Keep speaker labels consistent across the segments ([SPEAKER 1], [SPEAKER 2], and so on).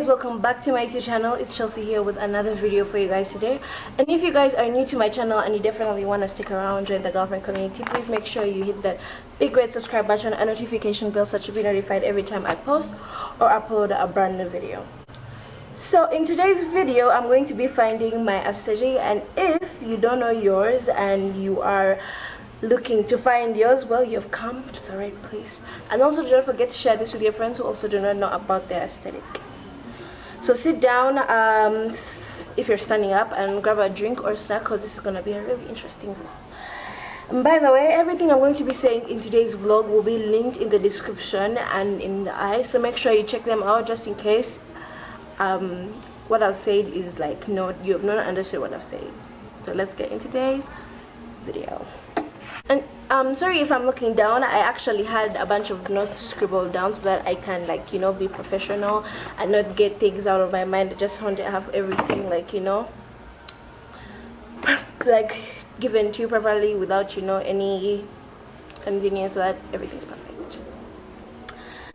[SPEAKER 1] Welcome back to my YouTube channel. It's Chelsea here with another video for you guys today. And if you guys are new to my channel and you definitely want to stick around, join the girlfriend community, please make sure you hit that big red subscribe button and notification bell so that you'll be notified every time I post or upload a brand new video. So in today's video, I'm going to be finding my aesthetic, and if you don't know yours and you are looking to find yours, well, you've come to the right place. And also don't forget to share this with your friends who also do not know about their aesthetic. So sit down if you're standing up and grab a drink or snack, because this is going to be a really interesting vlog. And by the way, everything I'm going to be saying in today's vlog will be linked in the description and in the eye, so make sure you check them out just in case what I've said is like you have not understood what I've said. So let's get into today's video. And sorry if I'm looking down. I actually had a bunch of notes scribbled down so that I can, like, you know, be professional and not get things out of my mind. I just want to have everything, like, you know, like given to you properly without, you know, any convenience, so that everything's perfect.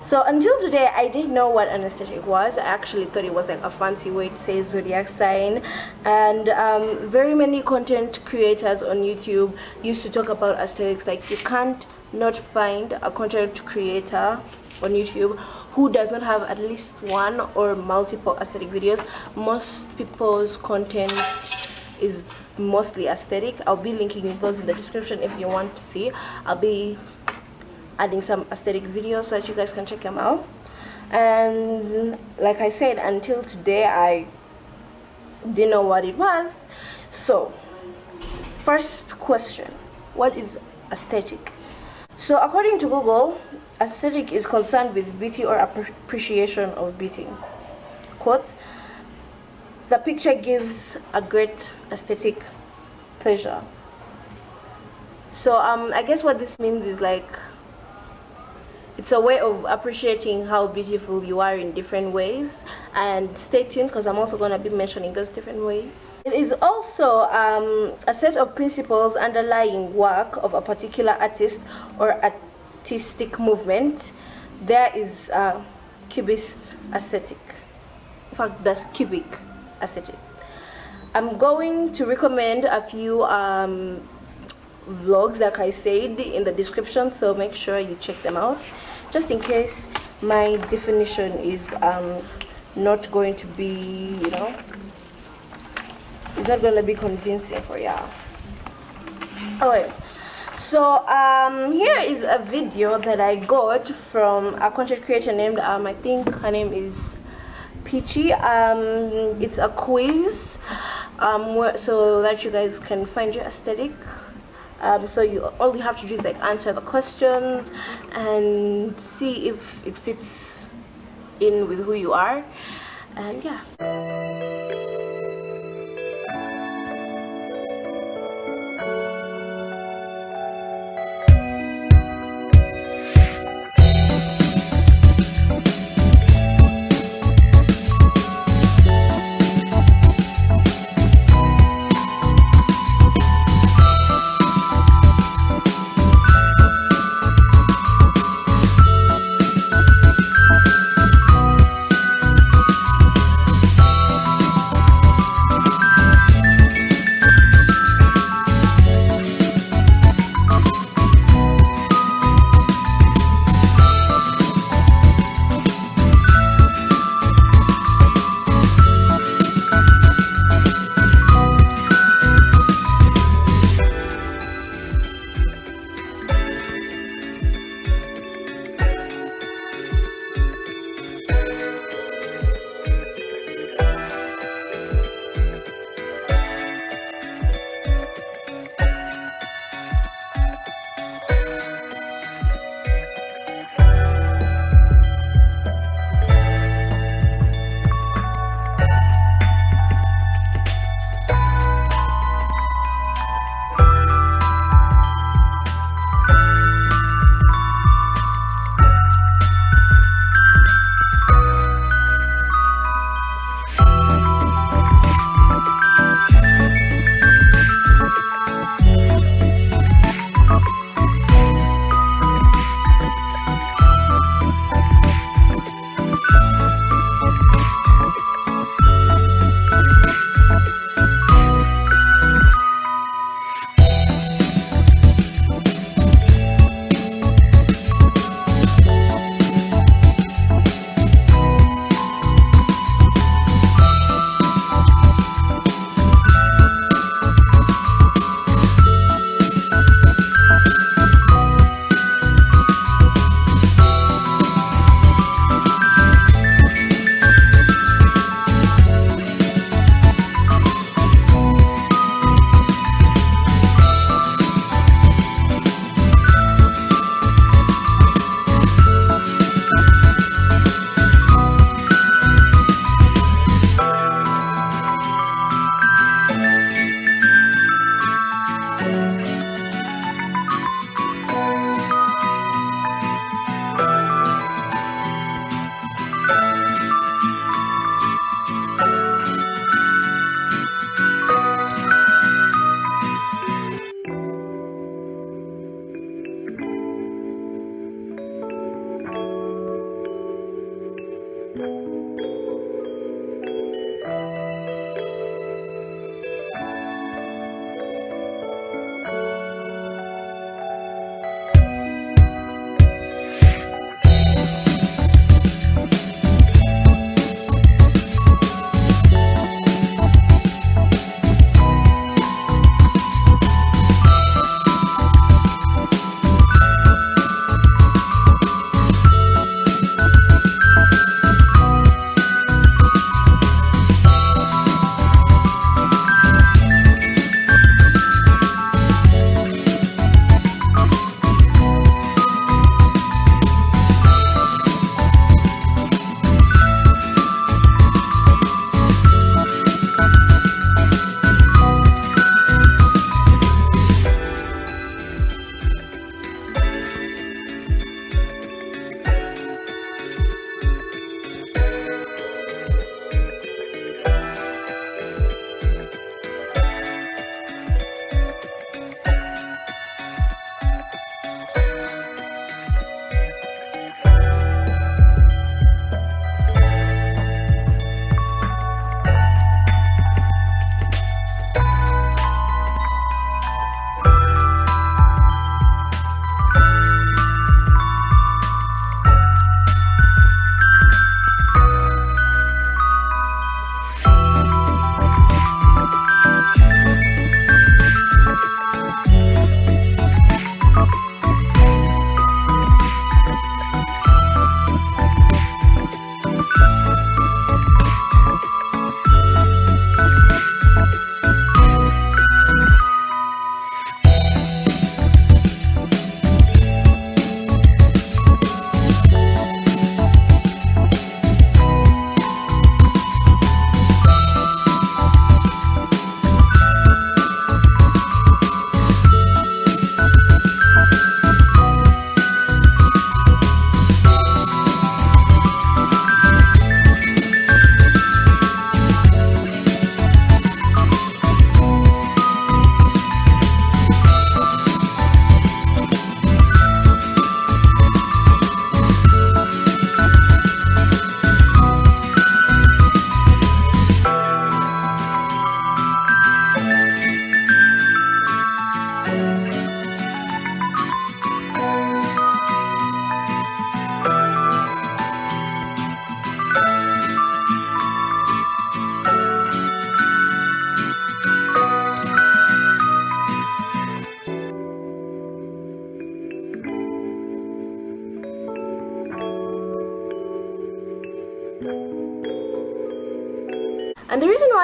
[SPEAKER 1] So until today, I didn't know what an aesthetic was. I actually thought it was like a fancy way to say zodiac sign, and very many content creators on YouTube used to talk about aesthetics. Like, you can't not find a content creator on YouTube who does not have at least one or multiple aesthetic videos. Most people's content is mostly aesthetic. I'll be linking those in the description if you want to see. I'll be adding some aesthetic videos so that you guys can check them out. And like I said, until today I didn't know what it was. So first question, what is aesthetic? So according to Google, aesthetic is concerned with beauty or appreciation of beauty. Quote, the picture gives a great aesthetic pleasure. So I guess what this means is like, it's a way of appreciating how beautiful you are in different ways. And stay tuned, because I'm also going to be mentioning those different ways. It is also a set of principles underlying work of a particular artist or artistic movement. There is cubist aesthetic. In fact, that's cubic aesthetic. I'm going to recommend a few vlogs, like I said, in the description, so make sure you check them out, just in case my definition is not going to be, you know, it's not going to be convincing for y'all. Okay, so here is a video that I got from a content creator named I think her name is Peachy. It's a quiz so that you guys can find your aesthetic. So all you have to do is like answer the questions and see if it fits in with who you are, and yeah.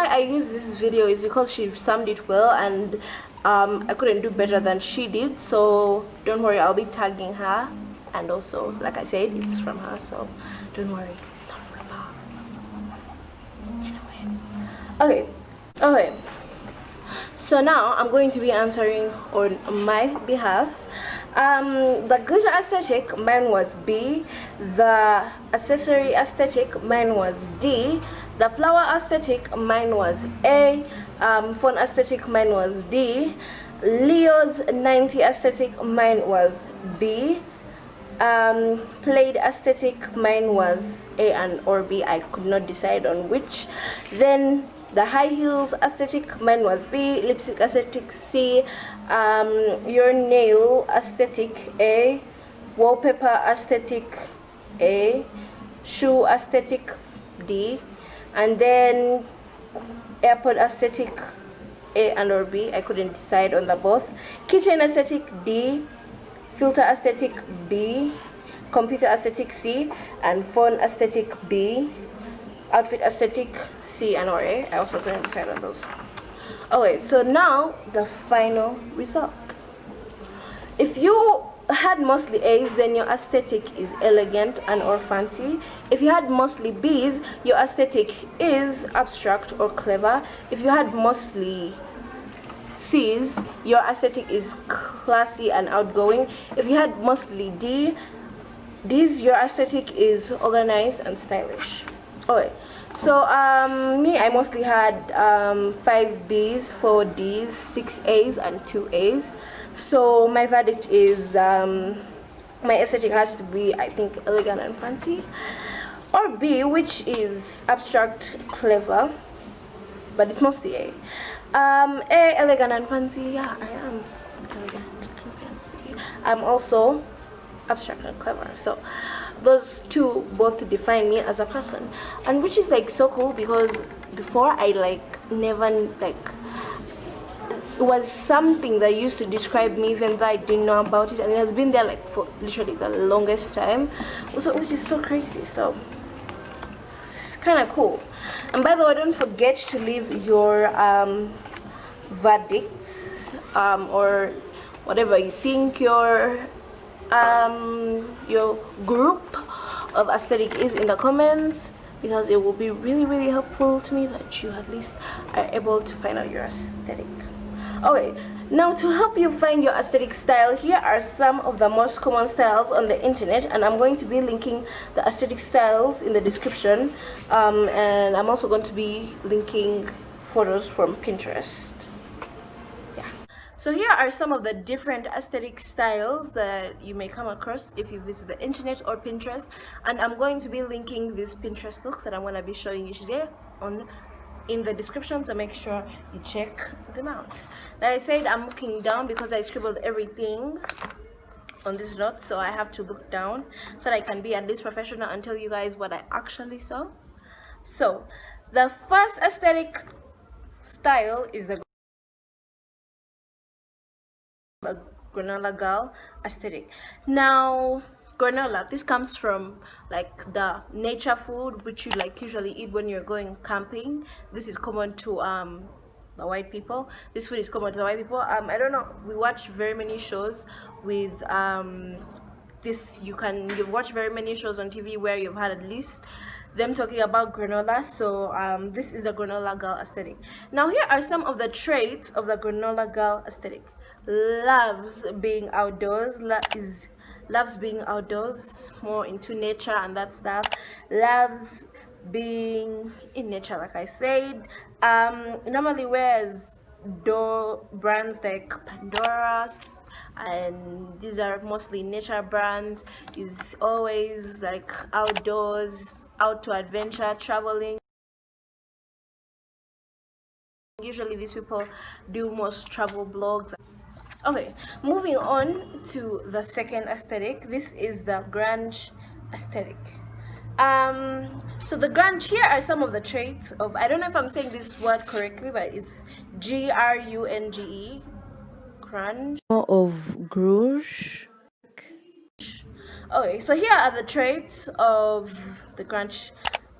[SPEAKER 1] I use this video is because she summed it well, and I couldn't do better than she did. So don't worry, I'll be tagging her, and also, like I said, it's from her, so don't worry, it's not from her. Anyway, okay. So now I'm going to be answering on my behalf. The glitter aesthetic, mine was B. The accessory aesthetic, mine was D. The flower aesthetic, mine was A. Phone aesthetic, mine was D. Leo's 90 aesthetic, mine was B. Plaid aesthetic, mine was A and or B. I could not decide on which. Then the high heels aesthetic, mine was B. Lipstick aesthetic, C. Your nail aesthetic, A. Wallpaper aesthetic, A. Shoe aesthetic, D. And then airpod aesthetic, A and or B. I couldn't decide on the both. Kitchen aesthetic, D. Filter aesthetic, B. Computer aesthetic, C. And phone aesthetic, B. Outfit aesthetic, C and or A. I also couldn't decide on those. Okay, so now the final result. If you had mostly A's, then your aesthetic is elegant and or fancy. If you had mostly B's, your aesthetic is abstract or clever. If you had mostly C's, your aesthetic is classy and outgoing. If you had mostly D's, your aesthetic is organized and stylish. Okay, so me, I mostly had 5 B's, 4 D's, 6 A's, and 2 A's. So my verdict is my aesthetic has to be, I think, elegant and fancy, or B, which is abstract, clever, but it's mostly A. A, elegant and fancy. Yeah, I am elegant and fancy. I'm also abstract and clever. So those two both define me as a person, and which is like so cool, because before I never it was something that used to describe me even though I didn't know about it, and it has been there for literally the longest time, which is so crazy. So it's kind of cool. And by the way, don't forget to leave your verdicts or whatever you think your group of aesthetic is in the comments, because it will be really, really helpful to me that you at least are able to find out your aesthetic. Okay, now to help you find your aesthetic style, here are some of the most common styles on the internet, and I'm going to be linking the aesthetic styles in the description, and I'm also going to be linking photos from Pinterest. So here are some of the different aesthetic styles that you may come across if you visit the internet or Pinterest, and I'm going to be linking these Pinterest looks that I'm going to be showing you today in the description, so make sure you check them out. Like I said, I'm looking down because I scribbled everything on this note, so I have to look down so that I can be at least professional and tell you guys what I actually saw. So the first aesthetic style is the granola girl aesthetic. Now granola, this comes from the nature food which you usually eat when you're going camping. This is common to the white people. This food is common to the white people. I don't know, we watch very many shows with this. You've watched very many shows on TV where you've had at least them talking about granola. So this is the granola girl aesthetic. Now here are some of the traits of the granola girl aesthetic. Loves being outdoors, loves being outdoors, more into nature and that stuff. Loves being in nature, like I said. Normally wears brands like Pandora's, and these are mostly nature brands. Is always outdoors, out to adventure, traveling. Usually these people do most travel blogs. Okay, moving on to the second aesthetic. This is the grunge aesthetic. So the grunge, here are some of the traits of, I don't know if I'm saying this word correctly, but it's grunge, grunge, of grunge. Okay, so here are the traits of the grunge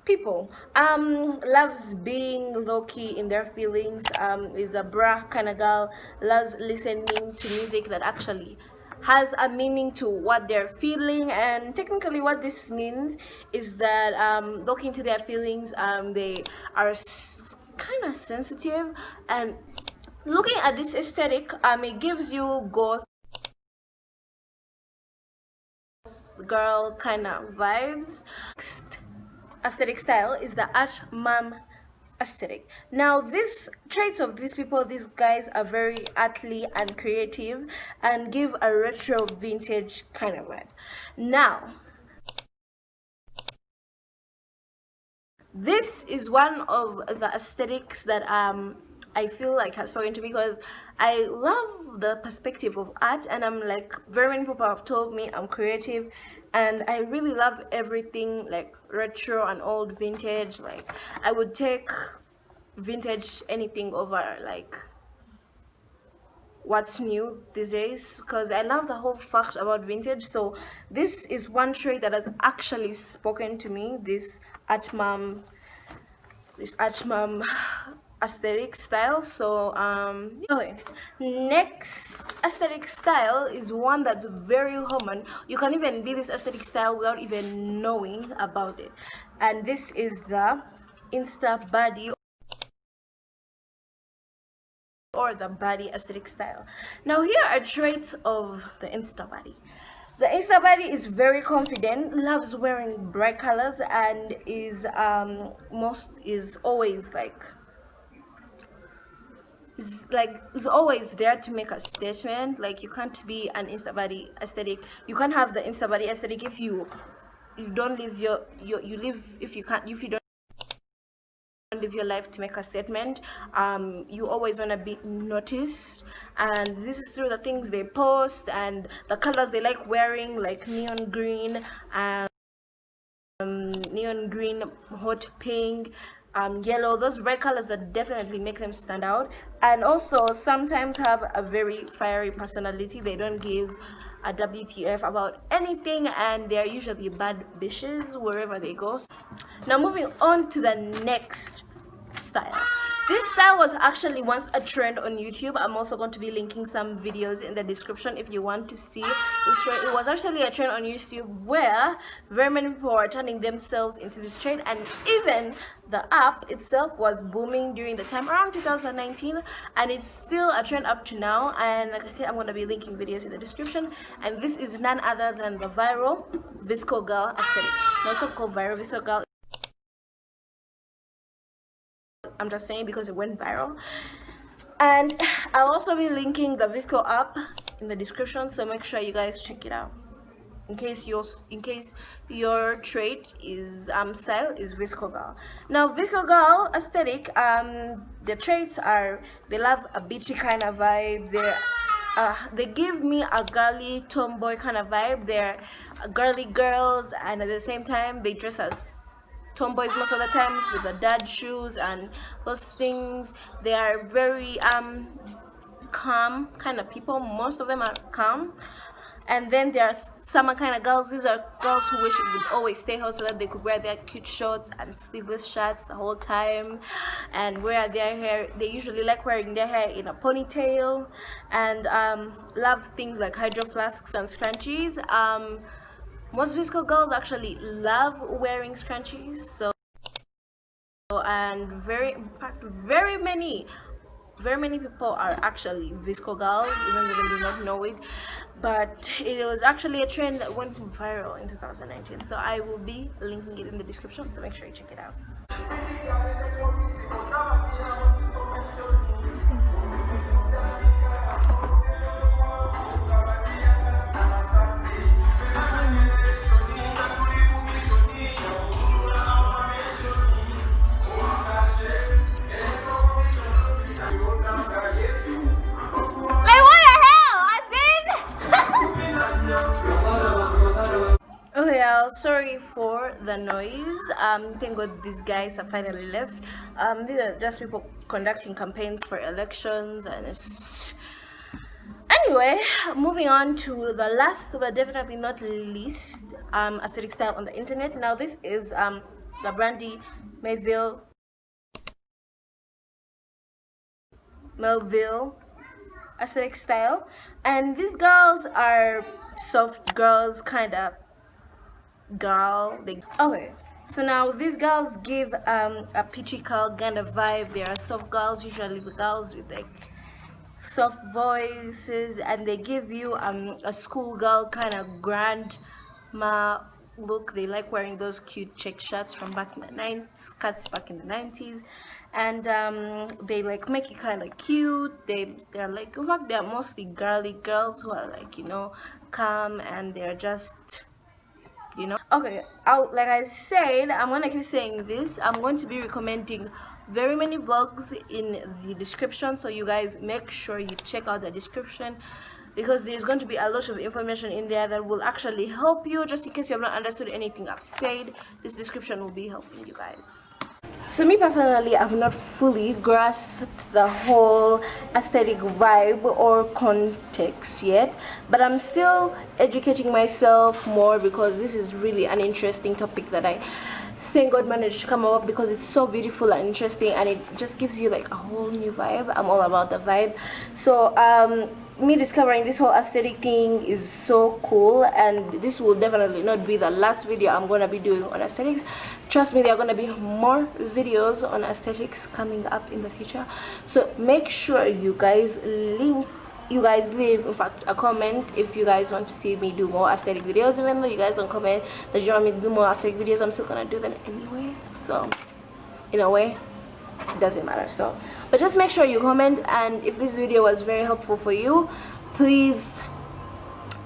[SPEAKER 1] people loves being low-key in their feelings, is a bra kind of girl, loves listening to music that actually has a meaning to what they're feeling. And technically what this means is that looking into their feelings, they are kind of sensitive. And looking at this aesthetic, it gives you goth girl kind of vibes. Next aesthetic style is the art mom aesthetic. Now these traits of these people, these guys, are very artly and creative and give a retro vintage kind of vibe. Now this is one of the aesthetics that I feel like has spoken to me, because I love the perspective of art, and I'm like, very many people have told me I'm creative, and I really love everything like retro and old vintage. Like I would take vintage anything over like what's new these days, because I love the whole fact about vintage. So this is one trait that has actually spoken to me, this art mom aesthetic style. So okay, next aesthetic style is one that's very common. You can even be this aesthetic style without even knowing about it, and this is the insta body or the body aesthetic style. Now here are traits of the insta body. The insta body is very confident, loves wearing bright colors, and is always like is always there to make a statement. Like you can't be an insta body aesthetic, you can't have the insta body aesthetic if you don't live you live, if you don't live your life to make a statement. You always want to be noticed, and this is through the things they post and the colors they like wearing, like neon green, hot pink, yellow, those bright colors that definitely make them stand out, and also sometimes have a very fiery personality. They don't give a WTF about anything, and they're usually bad bitches wherever they go. Now moving on to the next style. This style was actually once a trend on YouTube. I'm also going to be linking some videos in the description if you want to see this trend. It was actually a trend on YouTube where very many people were turning themselves into this trend, and even the app itself was booming during the time around 2019, and it's still a trend up to now. And like I said, I'm going to be linking videos in the description, and this is none other than the viral visco girl aesthetic. Also called viral visco girl, I'm just saying because it went viral. And I'll also be linking the visco app in the description, so make sure you guys check it out in case your trait is style is visco girl. Now visco girl aesthetic, the traits are they love a beachy kind of vibe. They give me a girly tomboy kind of vibe. They're girly girls, and at the same time they dress as tomboys most of the times with the dad shoes and those things. They are very calm kind of people. Most of them are calm. And then there are summer kind of girls. These are girls who wish it would always stay home so that they could wear their cute shorts and sleeveless shirts the whole time, and wear their hair. They usually like wearing their hair in a ponytail, and love things like hydro flasks and scrunchies. Most visco girls actually love wearing scrunchies. So, and in fact, very many people are actually visco girls, even though they do not know it. But it was actually a trend that went viral in 2019. So I will be linking it in the description, so make sure you check it out. Okay, sorry for the noise. Thank God these guys have finally left. These are just people conducting campaigns for elections, and it's anyway. Moving on to the last but definitely not least aesthetic style on the internet. Now this is the Brandy Melville aesthetic style, and these girls are soft girls, kind of girl. Okay. So now these girls give a peachy girl kind of vibe. They are soft girls, usually the girls with like soft voices, and they give you a schoolgirl kind of grandma look. They like wearing those cute check shirts from back in the 90s, skirts back in the 90s, and they like make it kind of cute. They're like, in fact, they're mostly girly girls who are like, calm, and they're just, okay. Like I said, I'm gonna keep saying this. I'm going to be recommending very many vlogs in the description, so you guys make sure you check out the description, because there's going to be a lot of information in there that will actually help you. Just in case you have not understood anything I've said, this description will be helping you guys. So me personally, I've not fully grasped the whole aesthetic vibe or context yet, but I'm still educating myself more, because this is really an interesting topic that I thank God managed to come up, because it's so beautiful and interesting, and it just gives you like a whole new vibe. I'm all about the vibe. So me discovering this whole aesthetic thing is so cool, and this will definitely not be the last video I'm gonna be doing on aesthetics. Trust me, there are gonna be more videos on aesthetics coming up in the future, so make sure you guys leave in fact a comment if you guys want to see me do more aesthetic videos. Even though you guys don't comment that you want me to do more aesthetic videos, I'm still gonna do them anyway, so in a way it doesn't matter. So but just make sure you comment, and if this video was very helpful for you, please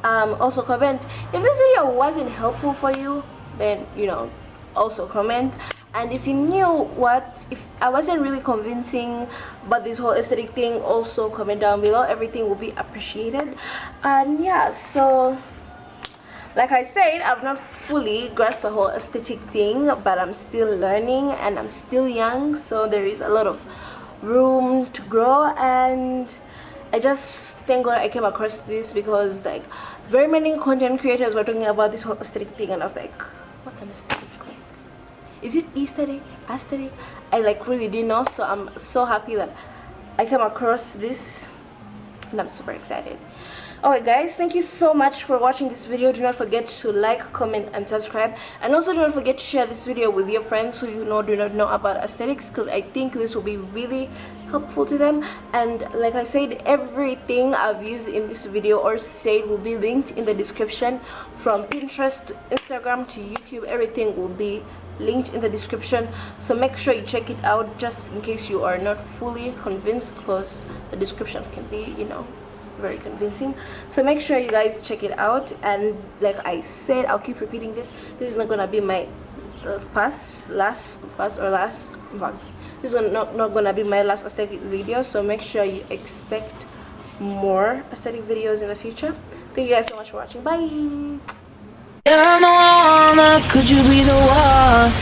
[SPEAKER 1] also comment. If this video wasn't helpful for you, then also comment. And if you knew if I wasn't really convincing about this whole aesthetic thing, also comment down below. Everything will be appreciated. And yeah, so like I said, I've not fully grasped the whole aesthetic thing, but I'm still learning and I'm still young, so there is a lot of room to grow. And I just thank God I came across this, because like very many content creators were talking about this whole aesthetic thing, and I was like, what's an aesthetic? Like, is it aesthetic? I like really didn't know, so I'm so happy that I came across this, and I'm super excited. Alright guys, thank you so much for watching this video. Do not forget to like, comment and subscribe, and also do not forget to share this video with your friends who do not know about aesthetics, because I think this will be really helpful to them. And like I said, everything I've used in this video or said will be linked in the description, from Pinterest to Instagram to YouTube. Everything will be linked in the description, so make sure you check it out, just in case you are not fully convinced, because the description can be very convincing. So make sure you guys check it out. And like I said, I'll keep repeating this is not gonna be my last in fact, this is not gonna be my last aesthetic video, so make sure you expect more aesthetic videos in the future. Thank you guys so much for watching. Bye.
[SPEAKER 2] Could you be the one?